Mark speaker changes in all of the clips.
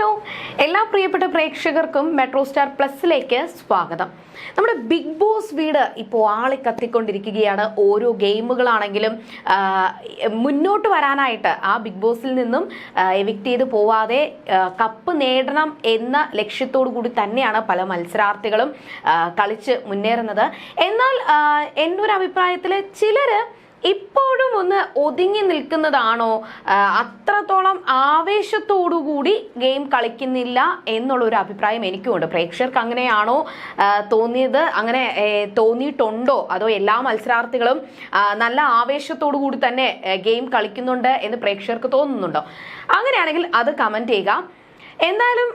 Speaker 1: Hello എല്ലാ പ്രിയപ്പെട്ട പ്രേക്ഷകർക്കും മെട്രോ സ്റ്റാർ പ്ലസിലേക്ക് സ്വാഗതം. നമ്മുടെ ബിഗ് ബോസ് വീട് ഇപ്പോൾ ആളി കത്തിക്കൊണ്ടിരിക്കുകയാണ്. ഓരോ ഗെയിമുകളാണെങ്കിലും മുന്നോട്ട് വരാനായിട്ട് ആ ബിഗ് ബോസിൽ നിന്നും എവിക്ട് ചെയ്ത് പോവാതെ കപ്പ് നേടണം എന്ന ലക്ഷ്യത്തോടു കൂടി തന്നെയാണ് പല മത്സരാർത്ഥികളും കളിച്ച് മുന്നേറുന്നത്. എന്നാൽ എൻ്റെ ഒരു അഭിപ്രായത്തിൽ ചിലര് ഇപ്പോഴും ഒന്ന് ഒതുങ്ങി നിൽക്കുന്നതാണോ, അത്രത്തോളം ആവേശത്തോടുകൂടി ഗെയിം കളിക്കുന്നില്ല എന്നുള്ളൊരു അഭിപ്രായം എനിക്കുമുണ്ട്. പ്രേക്ഷകർക്ക് അങ്ങനെയാണോ തോന്നിയത്, അങ്ങനെ തോന്നിയിട്ടുണ്ടോ, അതോ എല്ലാ മത്സരാർത്ഥികളും നല്ല ആവേശത്തോടു കൂടി തന്നെ ഗെയിം കളിക്കുന്നുണ്ട് എന്ന് പ്രേക്ഷകർക്ക് തോന്നുന്നുണ്ടോ? അങ്ങനെയാണെങ്കിൽ അത് കമന്റ് ചെയ്യുക. എന്തായാലും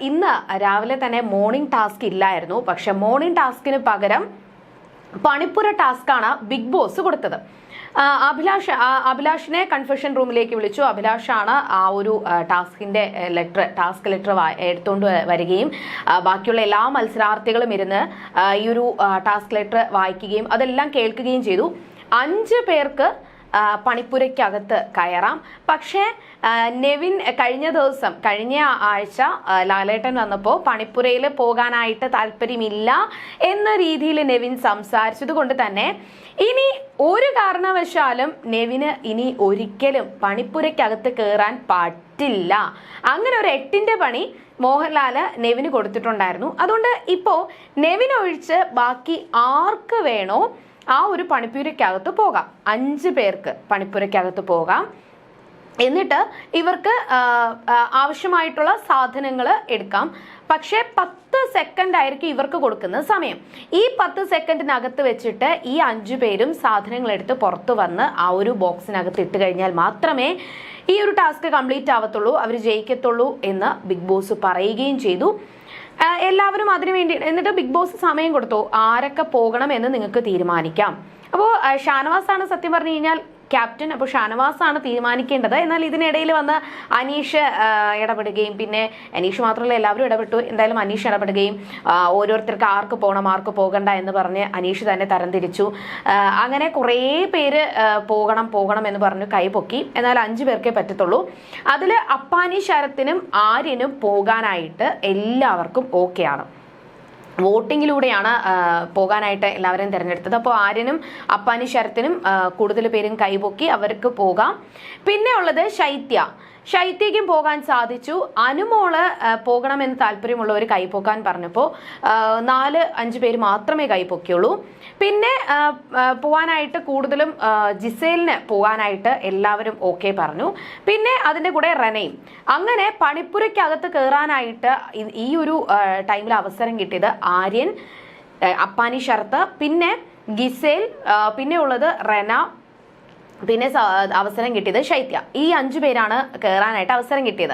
Speaker 1: ഇന്ന് രാവിലെ തന്നെ മോർണിംഗ് ടാസ്ക് ഇല്ലായിരുന്നു. പക്ഷെ മോർണിംഗ് ടാസ്കിന് പകരം പണിപ്പുര ടാസ്കാണ് ബിഗ് ബോസ് കൊടുത്തത്. അഭിലാഷിനെ കൺഫെഷൻ റൂമിലേക്ക് വിളിച്ചു. അഭിലാഷാണ് ആ ഒരു ടാസ്ക് ലെറ്റർ എടുത്തുകൊണ്ട് വരികയും ബാക്കിയുള്ള എല്ലാ മത്സരാർത്ഥികളും ഇരുന്ന് ഈ ഒരു ടാസ്ക് ലെറ്റർ വായിക്കുകയും അതെല്ലാം കേൾക്കുകയും ചെയ്തു. 5 പേർക്ക് പണിപ്പുരയ്ക്കകത്ത് കയറാം. പക്ഷേ നെവിൻ കഴിഞ്ഞ ആഴ്ച ലാലേട്ടൻ വന്നപ്പോൾ പണിപ്പുരയിൽ പോകാനായിട്ട് താല്പര്യമില്ല എന്ന രീതിയിൽ നെവിൻ സംസാരിച്ചത് കൊണ്ട് തന്നെ ഇനി ഒരു കാരണവശാലും നെവിന് ഇനി ഒരിക്കലും പണിപ്പുരയ്ക്കകത്ത് കയറാൻ പറ്റില്ല. അങ്ങനെ ഒരു 8ന്റെ പണി മോഹൻലാല് നെവിന് കൊടുത്തിട്ടുണ്ടായിരുന്നു. അതുകൊണ്ട് ഇപ്പോ നെവിനൊഴിച്ച് ബാക്കി ആർക്ക് വേണോ ആ ഒരു പണിപ്പുരയ്ക്കകത്ത് പോകാം. 5 പേർക്ക് പണിപ്പുരയ്ക്കകത്ത് പോകാം. എന്നിട്ട് ഇവർക്ക് ആവശ്യമായിട്ടുള്ള സാധനങ്ങൾ എടുക്കാം. പക്ഷേ 10 സെക്കൻഡ് ആയിരിക്കും ഇവർക്ക് കൊടുക്കുന്ന സമയം. ഈ 10 സെക്കൻഡിനകത്ത് വെച്ചിട്ട് ഈ 5 പേരും സാധനങ്ങൾ എടുത്ത് പുറത്തു വന്ന് ആ ഒരു ബോക്സിനകത്ത് ഇട്ട് കഴിഞ്ഞാൽ മാത്രമേ ഈ ഒരു ടാസ്ക് കംപ്ലീറ്റ് ആവത്തുള്ളൂ, അവർ ജയിക്കത്തുള്ളൂ എന്ന് ബിഗ് ബോസ് പറയുകയും ചെയ്തു. എല്ലാവരും അതിനു വേണ്ടി എന്നിട്ട് ബിഗ് ബോസ് സമയം കൊടുത്തു, ആരൊക്കെ പോകണം എന്ന് നിങ്ങൾക്ക് തീരുമാനിക്കാം. അപ്പോൾ ഷാനവാസാണ് സത്യം പറഞ്ഞു കഴിഞ്ഞാൽ ക്യാപ്റ്റൻ. അപ്പോൾ ഷാനവാസാണ് തീരുമാനിക്കേണ്ടത്. എന്നാൽ ഇതിനിടയിൽ വന്ന് അനീഷ് ഇടപെടുകയും, പിന്നെ അനീഷ് മാത്രമല്ല എല്ലാവരും ഇടപെട്ടു. എന്തായാലും അനീഷ് ഇടപെടുകയും ഓരോരുത്തർക്ക് ആർക്ക് പോകണം ആർക്ക് പോകണ്ട എന്ന് പറഞ്ഞ് അനീഷ് തന്നെ തരംതിരിച്ചു. അങ്ങനെ കുറേ പേര് പോകണം എന്ന് പറഞ്ഞു കൈപൊക്കി. എന്നാൽ 5 പേർക്കേ പറ്റത്തുള്ളൂ. അതിൽ അപ്പാനി ശരത്തിനും ആര്യനും പോകാനായിട്ട് എല്ലാവർക്കും ഓക്കെയാണ്. വോട്ടിങ്ങിലൂടെയാണ് പോകാനായിട്ട് എല്ലാവരെയും തിരഞ്ഞെടുത്തത്. അപ്പോൾ ആര്യനും അപ്പാനി ശരത്തിനും കൂടുതൽ പേരും കൈപൊക്കി, അവർക്ക് പോകാം. പിന്നെ ഉള്ളത് ശൈത്യയ്ക്കും പോകാൻ സാധിച്ചു. അനുമോള് പോകണമെന്ന് താല്പര്യമുള്ളവർ കൈപ്പൊക്കാൻ പറഞ്ഞപ്പോൾ 4-5 പേര് മാത്രമേ കൈപ്പൊക്കിയുള്ളൂ. പിന്നെ പോകാനായിട്ട് കൂടുതലും ജിസേലിന് പോകാനായിട്ട് എല്ലാവരും ഓക്കെ പറഞ്ഞു. പിന്നെ അതിൻ്റെ കൂടെ റെനയും. അങ്ങനെ പണിപ്പുരയ്ക്കകത്ത് കയറാനായിട്ട് ഈ ഒരു ടൈമിൽ അവസരം കിട്ടിയത് ആര്യൻ, അപ്പാനി ശരത്ത്, പിന്നെ ഗിസേൽ, പിന്നെ ഉള്ളത് റെന, പിന്നെ അവസരം കിട്ടിയത് ശൈത്യ. ഈ 5 പേരാണ് കയറാനായിട്ട് അവസരം കിട്ടിയത്.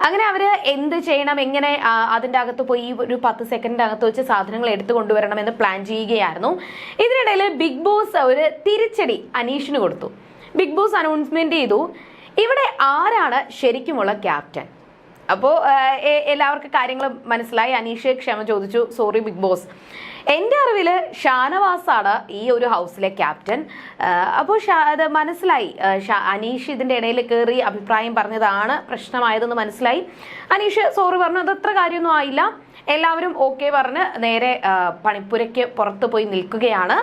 Speaker 1: അങ്ങനെ അവര് എന്ത് ചെയ്യണം, എങ്ങനെ അതിൻ്റെ അകത്ത് പോയി ഒരു 10 സെക്കൻഡിനകത്ത് വെച്ച് സാധനങ്ങൾ എടുത്തു കൊണ്ടുവരണം എന്ന് പ്ലാൻ ചെയ്യുകയായിരുന്നു. ഇതിനിടയിൽ ബിഗ് ബോസ് ഒരു തിരിച്ചടി അനീഷിന് കൊടുത്തു. ബിഗ് ബോസ് അനൗൺസ്മെന്റ് ചെയ്തു, ഇവിടെ ആരാണ് ശരിക്കുമുള്ള ക്യാപ്റ്റൻ. അപ്പോൾ എല്ലാവർക്കും കാര്യങ്ങൾ മനസ്സിലായി. അനീഷ് ക്ഷമ ചോദിച്ചു, സോറി ബിഗ് ബോസ്, എൻ്റെ അറിവിൽ ഷാനവാസാണ് ഈ ഒരു ഹൗസിലെ ക്യാപ്റ്റൻ. അപ്പോൾ അത് മനസ്സിലായി. അനീഷ് ഇതിൻ്റെ ഇടയിൽ കയറി അഭിപ്രായം പറഞ്ഞതാണ് പ്രശ്നമായതെന്ന് മനസ്സിലായി. അനീഷ് സോറി പറഞ്ഞു. അതത്ര കാര്യമൊന്നും ആയില്ല. എല്ലാവരും ഓക്കെ പറഞ്ഞ് നേരെ പണിപ്പുരയ്ക്ക് പുറത്ത് പോയി നിൽക്കുകയാണ്.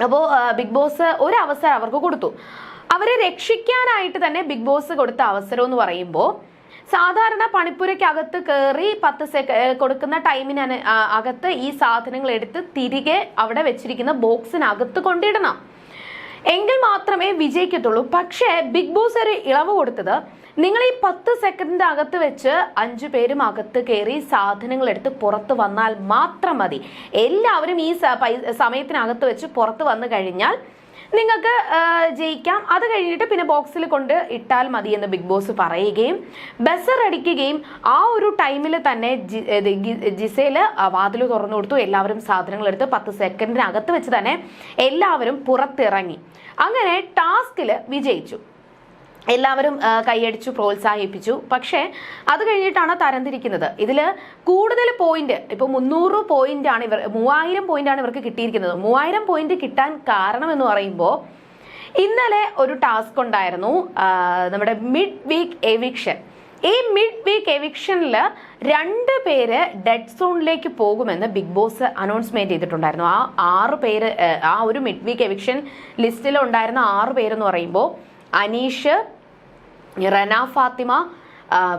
Speaker 1: അപ്പോൾ ബിഗ് ബോസ് ഒരു അവസരം അവർക്ക് കൊടുത്തു. അവരെ രക്ഷിക്കാനായിട്ട് തന്നെ ബിഗ് ബോസ് കൊടുത്ത അവസരം എന്ന് പറയുമ്പോൾ, സാധാരണ പണിപ്പുരയ്ക്കകത്ത് കയറി 10 സെക്കൻഡ് കൊടുക്കുന്ന ടൈമിന് അകത്ത് ഈ സാധനങ്ങൾ എടുത്ത് തിരികെ അവിടെ വെച്ചിരിക്കുന്ന ബോക്സിനകത്ത് കൊണ്ടിടണം, എങ്കിൽ മാത്രമേ വിജയിക്കത്തുള്ളൂ. പക്ഷേ ബിഗ് ബോസ് ഒരു ഇളവ് കൊടുത്തത്, നിങ്ങൾ ഈ 10 സെക്കൻഡിന്റെ അകത്ത് വെച്ച് 5 പേരും അകത്ത് കയറി സാധനങ്ങൾ എടുത്ത് പുറത്ത് വന്നാൽ മാത്രം മതി. എല്ലാവരും ഈ സമയത്തിനകത്ത് വെച്ച് പുറത്ത് വന്നു കഴിഞ്ഞാൽ നിങ്ങൾക്ക് ജയിക്കാം. അത് കഴിഞ്ഞിട്ട് പിന്നെ ബോക്സിൽ കൊണ്ട് ഇട്ടാൽ മതി എന്ന് ബിഗ് ബോസ് പറയുകയും ബസർ അടിക്കുകയും ആ ഒരു ടൈമിൽ തന്നെ ജിസേല് വാതിൽ തുറന്നു കൊടുത്തു. എല്ലാവരും സാധനങ്ങൾ എടുത്ത് 10 സെക്കൻഡിനകത്ത് വെച്ച് തന്നെ എല്ലാവരും പുറത്തിറങ്ങി. അങ്ങനെ ടാസ്കിൽ വിജയിച്ചു. എല്ലാവരും കൈയടിച്ചു പ്രോത്സാഹിപ്പിച്ചു. പക്ഷേ അത് കഴിഞ്ഞിട്ടാണ് തരംതിരിക്കുന്നത്. ഇതിൽ കൂടുതൽ പോയിന്റ്, ഇപ്പോൾ 300 പോയിന്റാണ് 3000 പോയിന്റാണ് ഇവർക്ക് കിട്ടിയിരിക്കുന്നത്. 3000 പോയിന്റ് കിട്ടാൻ കാരണം എന്ന് പറയുമ്പോൾ, ഇന്നലെ ഒരു ടാസ്ക് ഉണ്ടായിരുന്നു, നമ്മുടെ മിഡ് വീക്ക് എവിക്ഷൻ. ഈ മിഡ് വീക്ക് എവിക്ഷനിൽ 2 പേര് ഡെഡ് സോണിലേക്ക് പോകുമെന്ന് ബിഗ് ബോസ് അനൗൺസ്മെന്റ് ചെയ്തിട്ടുണ്ടായിരുന്നു. ആ 6 പേര്, ആ ഒരു മിഡ് വീക്ക് എവിക്ഷൻ ലിസ്റ്റിൽ ഉണ്ടായിരുന്ന 6 പേരെന്ന് പറയുമ്പോൾ അനീഷ്, റന ഫാത്തിമ,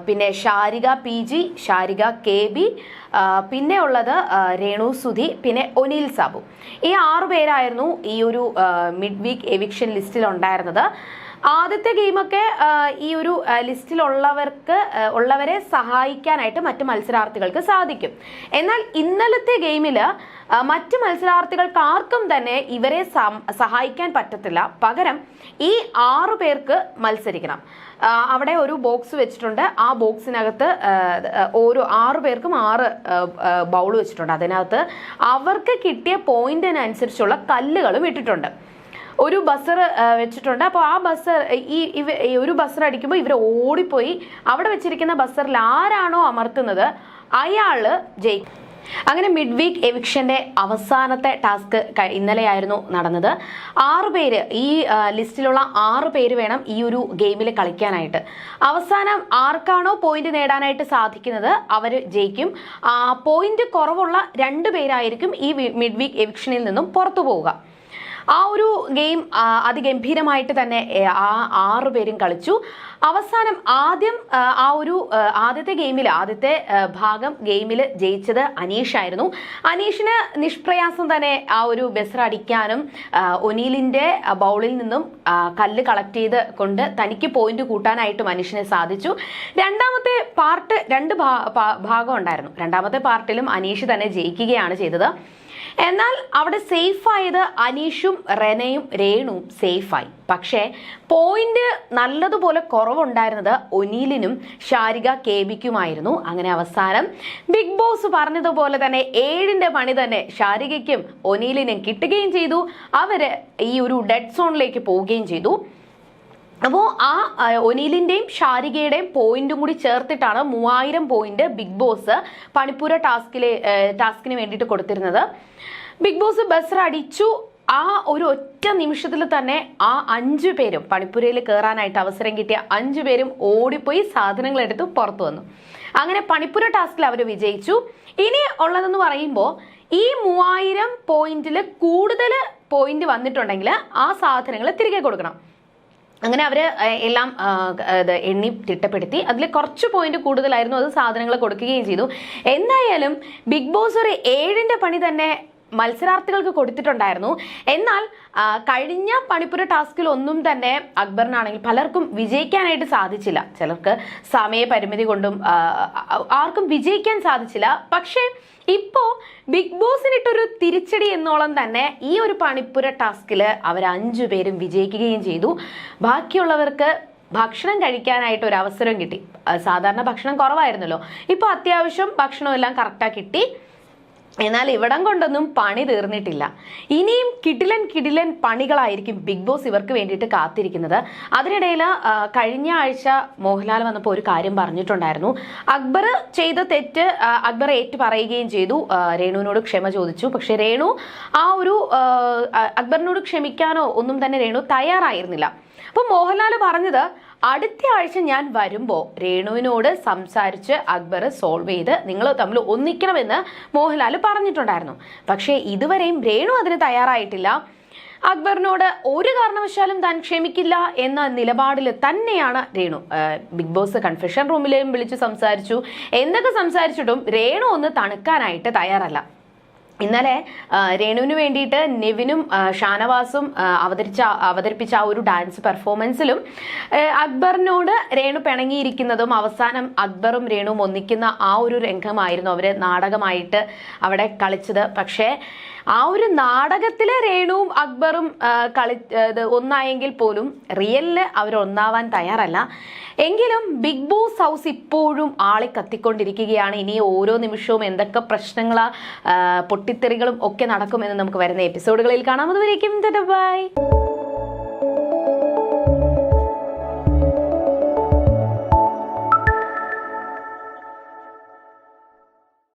Speaker 1: പിന്നെ ഷാരിക PG, ഷാരിക KB, പിന്നെ ഉള്ളത് രേണു സുധി, പിന്നെ ഒനിൽ സാബു. ഈ 6 പേരായിരുന്നു ഈ ഒരു മിഡ് വീക്ക് എവിക്ഷൻ ലിസ്റ്റിൽ ഉണ്ടായിരുന്നത്. ആദ്യത്തെ ഗെയിമൊക്കെ ഈ ഒരു ലിസ്റ്റിലുള്ളവരെ സഹായിക്കാനായിട്ട് മറ്റു മത്സരാർത്ഥികൾക്ക് സാധിക്കും. എന്നാൽ ഇന്നലത്തെ ഗെയിമിൽ മറ്റു മത്സരാർത്ഥികൾക്ക് ആർക്കും തന്നെ ഇവരെ സഹായിക്കാൻ പറ്റത്തില്ല. പകരം ഈ 6 പേർക്ക് മത്സരിക്കണം. അവിടെ ഒരു ബോക്സ് വെച്ചിട്ടുണ്ട്. ആ ബോക്സിനകത്ത് ഓരോ 6 പേർക്കും 6 ബൗൾ വെച്ചിട്ടുണ്ട്. അതിനകത്ത് അവർക്ക് കിട്ടിയ പോയിന്റിനനുസരിച്ചുള്ള കല്ലുകളും ഇട്ടിട്ടുണ്ട്. ഒരു ബസർ വെച്ചിട്ടുണ്ട്. അപ്പോൾ ആ ബസർ ഈ ഒരു ബസർ അടിക്കുമ്പോൾ ഇവർ ഓടിപ്പോയി അവിടെ വെച്ചിരിക്കുന്ന ബസറിൽ ആരാണോ അമർത്തുന്നത് അയാള് ജയിക്കും. അങ്ങനെ മിഡ് വീക്ക് എവിക്ഷന്റെ അവസാനത്തെ ടാസ്ക് ഇന്നലെയായിരുന്നു നടന്നത്. 6 പേര്, ഈ ലിസ്റ്റിലുള്ള 6 പേര് വേണം ഈ ഒരു ഗെയിമിൽ കളിക്കാനായിട്ട്. അവസാനം ആർക്കാണോ പോയിന്റ് നേടാനായിട്ട് സാധിക്കുന്നത് അവർ ജയിക്കും. പോയിന്റ് കുറവുള്ള 2 പേരായിരിക്കും ഈ മിഡ് വീക്ക് എവിക്ഷനിൽ നിന്നും പുറത്തു പോവുക. ആ ഒരു ഗെയിം അതിഗംഭീരമായിട്ട് തന്നെ ആ 6 പേരും കളിച്ചു. അവസാനം ആദ്യത്തെ ഭാഗം ഗെയിമിൽ ജയിച്ചത് അനീഷായിരുന്നു. അനീഷിന് നിഷ്പ്രയാസം തന്നെ ആ ഒരു ബസർ അടിക്കാനും ഒനീലിന്റെ ബൗളിൽ നിന്നും കല്ല് കളക്ട് ചെയ്ത് കൊണ്ട് തനിക്ക് പോയിന്റ് കൂട്ടാനായിട്ടും അനീഷിന് സാധിച്ചു. രണ്ടാമത്തെ പാർട്ട് 2 ഭാഗം ഉണ്ടായിരുന്നു. രണ്ടാമത്തെ പാർട്ടിലും അനീഷ് തന്നെ ജയിക്കുകയാണ് ചെയ്തത്. എന്നാൽ അവിടെ സേഫായത് അനീഷും റെനയും രേണുവും സേഫായി. പക്ഷേ പോയിന്റ് നല്ലതുപോലെ കുറവുണ്ടായിരുന്നത് ഒനീലിനും ഷാരിക KBക്കുമായിരുന്നു. അങ്ങനെ അവസാനം ബിഗ് ബോസ് പറഞ്ഞതുപോലെ തന്നെ 7ന്റെ പണി തന്നെ ഷാരികയ്ക്കും ഒനീലിനും കിട്ടുകയും ചെയ്തു. അവര് ഈ ഒരു ഡെഡ് സോണിലേക്ക് പോവുകയും ചെയ്തു. അപ്പോൾ ആ ഒനീലിന്റെയും ഷാരികയുടെയും പോയിന്റും കൂടി ചേർത്തിട്ടാണ് 3000 പോയിന്റ് ബിഗ് ബോസ് പണിപ്പുര ടാസ്കിന് വേണ്ടിയിട്ട് കൊടുത്തിരുന്നത്. ബിഗ് ബോസ് ബസർ അടിച്ചു. ആ ഒരു ഒറ്റ നിമിഷത്തിൽ തന്നെ ആ 5 പേരും പണിപ്പുരയിൽ കയറാനായിട്ട് അവസരം കിട്ടിയ 5 പേരും ഓടിപ്പോയി സാധനങ്ങൾ എടുത്ത് പുറത്തു വന്നു. അങ്ങനെ പണിപ്പുര ടാസ്കിൽ അവർ വിജയിച്ചു. ഇനി ഉള്ളതെന്ന് പറയുമ്പോൾ ഈ 3000 പോയിന്റിൽ കൂടുതൽ പോയിന്റ് വന്നിട്ടുണ്ടെങ്കിൽ ആ സാധനങ്ങൾ തിരികെ കൊടുക്കണം. അങ്ങനെ അവര് എല്ലാം എണ്ണി തിട്ടപ്പെടുത്തി. അതിൽ കുറച്ച് പോയിന്റ് കൂടുതലായിരുന്നു, അത് സാധനങ്ങൾ കൊടുക്കുകയും ചെയ്തു. എന്തായാലും ബിഗ് ബോസ് ഒരു 7ന്റെ പണി തന്നെ മത്സരാർത്ഥികൾക്ക് കൊടുത്തിട്ടുണ്ടായിരുന്നു. എന്നാൽ കഴിഞ്ഞ പണിപ്പുര ടാസ്കിൽ ഒന്നും തന്നെ അക്ബറിനാണെങ്കിൽ പലർക്കും വിജയിക്കാനായിട്ട് സാധിച്ചില്ല. ചിലർക്ക് സമയപരിമിതി കൊണ്ടും ആർക്കും വിജയിക്കാൻ സാധിച്ചില്ല. പക്ഷേ ഇപ്പോ ബിഗ് ബോസിനിട്ടൊരു തിരിച്ചടി എന്നോളം തന്നെ ഈ ഒരു പണിപ്പുര ടാസ്കില് അവർ 5 പേരും വിജയിക്കുകയും ചെയ്തു. ബാക്കിയുള്ളവർക്ക് ഭക്ഷണം കഴിക്കാനായിട്ട് ഒരു അവസരം കിട്ടി. സാധാരണ ഭക്ഷണം കുറവായിരുന്നല്ലോ, ഇപ്പൊ അത്യാവശ്യം ഭക്ഷണം എല്ലാം കറക്റ്റാ കിട്ടി. എന്നാൽ ഇവിടം കൊണ്ടൊന്നും പണി തീർന്നിട്ടില്ല. ഇനിയും കിടിലൻ പണികളായിരിക്കും ബിഗ് ബോസ് ഇവർക്ക് വേണ്ടിയിട്ട് കാത്തിരിക്കുന്നത്. അതിനിടയിൽ കഴിഞ്ഞ ആഴ്ച മോഹൻലാൽ വന്നപ്പോൾ ഒരു കാര്യം പറഞ്ഞിട്ടുണ്ടായിരുന്നു. അക്ബർ ചെയ്ത തെറ്റ് അക്ബർ ഏറ്റു പറയുകയും ചെയ്തു. രേണുവിനോട് ക്ഷമ ചോദിച്ചു. പക്ഷെ രേണു ആ ഒരു അക്ബറിനോട് ക്ഷമിക്കാനോ ഒന്നും തന്നെ രേണു തയ്യാറായിരുന്നില്ല. അപ്പൊ മോഹൻലാൽ പറഞ്ഞത്, അടുത്ത ആഴ്ച ഞാൻ വരുമ്പോൾ രേണുവിനോട് സംസാരിച്ച് അക്ബർ സോൾവ് ചെയ്ത് നിങ്ങൾ തമ്മിൽ ഒന്നിക്കണമെന്ന് മോഹൻലാൽ പറഞ്ഞിട്ടുണ്ടായിരുന്നു. പക്ഷേ ഇതുവരെയും രേണു അതിന് തയ്യാറായിട്ടില്ല. അക്ബറിനോട് ഒരു കാരണവശാലും താൻ ക്ഷമിക്കില്ല എന്ന നിലപാടിൽ തന്നെയാണ് രേണു. ബിഗ് ബോസ് കൺഫെഷൻ റൂമിലെയും വിളിച്ചു സംസാരിച്ചു. എന്തൊക്കെ സംസാരിച്ചിട്ടും രേണു ഒന്ന് തണുക്കാനായിട്ട് തയ്യാറല്ല. ഇന്നലെ രേണുവിന് വേണ്ടിയിട്ട് നെവിനും ഷാനവാസും അവതരിപ്പിച്ച ആ ഒരു ഡാൻസ് പെർഫോമൻസിലും അക്ബറിനോട് രേണു പിണങ്ങിയിരിക്കുന്നതും അവസാനം അക്ബറും രേണുവും ഒന്നിക്കുന്ന ആ ഒരു രംഗമായിരുന്നു അവർ നാടകമായിട്ട് അവിടെ കളിച്ചത്. പക്ഷേ ആ ഒരു നാടകത്തിലെ രേണുവും അക്ബറും ഒന്നായെങ്കിൽ പോലും റിയലില് അവർ ഒന്നാവാൻ തയ്യാറല്ല. എങ്കിലും ബിഗ് ബോസ് ഹൗസ് ഇപ്പോഴും ആളെ കത്തിക്കൊണ്ടിരിക്കുകയാണ്. ഇനി ഓരോ നിമിഷവും എന്തൊക്കെ പ്രശ്നങ്ങളാ പൊട്ടിത്തെറികളും ഒക്കെ നടക്കുമെന്ന് നമുക്ക് വരുന്ന എപ്പിസോഡുകളിൽ കാണാം. അതുവരേക്കും ബൈ.